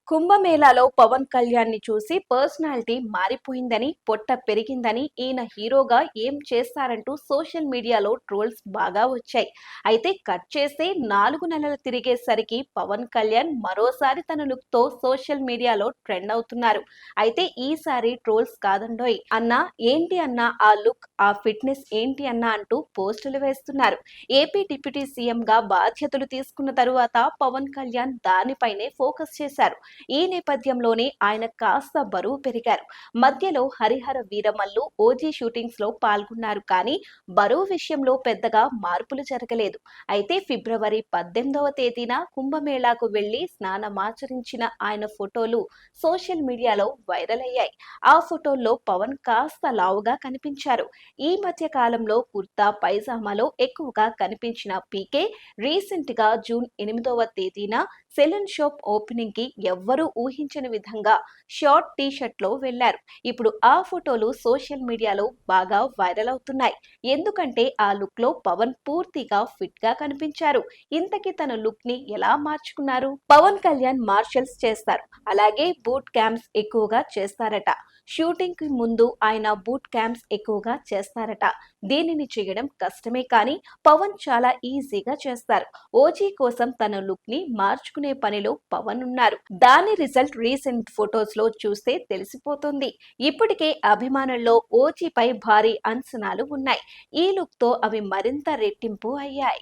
కుంభమేళాలో పవన్ కళ్యాణ్ ని చూసి పర్సనాలిటీ మారిపోయిందని, పొట్ట పెరిగిందని, ఈయన హీరోగా ఏం చేస్తారంటూ సోషల్ మీడియాలో ట్రోల్స్ బాగా వచ్చాయి. అయితే కట్ చేస్తే 4 నెలలు తిరిగేసరికి పవన్ కళ్యాణ్ మరోసారి తన లుక్ తో సోషల్ మీడియాలో ట్రెండ్ అవుతున్నారు. అయితే ఈసారి ట్రోల్స్ కాదండోయ్ అన్నా, ఏంటి అన్నా ఆ లుక్, ఆ ఫిట్నెస్ ఏంటి అన్నా అంటూ పోస్టులు వేస్తున్నారు. ఏపీ డిప్యూటీ సీఎం గా బాధ్యతలు తీసుకున్న తరువాత పవన్ కళ్యాణ్ దానిపైనే ఫోకస్ చేశారు. ఈ నేపథ్యంలోనే ఆయన కాస్త బరువు పెరిగారు. మధ్యలో హరిహర వీరమల్లు, ఓజీ షూటింగ్స్ లో పాల్గొన్నారు, కానీ బరువు విషయంలో పెద్దగా మార్పులు జరగలేదు. అయితే ఫిబ్రవరి 18వ తేదీన కుంభమేళాకు వెళ్లి స్నానమాచరించిన ఆయన ఫోటోలు సోషల్ మీడియాలో వైరల్ అయ్యాయి. ఆ ఫోటోల్లో పవన్ కాస్త లావుగా కనిపించారు. ఈ మధ్య కాలంలో కుర్తా పైజామాలో ఎక్కువగా కనిపించిన పీకే రీసెంట్ గా జూన్ 8వ తేదీన సెలూన్ షాప్ ఓపెనింగ్ కి ఎవ్వరూ ఊహించని విధంగా షార్ట్ టీ షర్ట్ లో వెళ్లారు. ఇప్పుడు ఆ ఫోటోలు సోషల్ మీడియాలో బాగా వైరల్ అవుతున్నాయి. ఎందుకంటే ఆ లుక్ లో పవన్ పూర్తిగా ఫిట్ గా కనిపించారు. ఇంతకీ తన లుక్ ని ఎలా మార్చుకున్నారు? పవన్ కళ్యాణ్ మార్షల్స్ చేస్తారు, అలాగే బూట్ క్యాంప్స్ ఎక్కువగా చేస్తారట. షూటింగ్ కి ముందు ఆయన బూట్ క్యాంప్స్ ఎక్కువగా చేస్తారట. దీనిని చేయడం కష్టమే, కానీ పవన్ చాలా ఈజీగా చేస్తారు. ఓజీ కోసం తన లుక్ ని మార్చుకునే పనిలో పవన్ ఉన్నారు. దాని రిజల్ట్ రీసెంట్ ఫొటోస్ లో చూస్తే తెలిసిపోతుంది. ఇప్పటికే అభిమానుల్లో ఓజీపై భారీ అంచనాలు ఉన్నాయి. ఈ లుక్ తో అవి మరింత రెట్టింపు అయ్యాయి.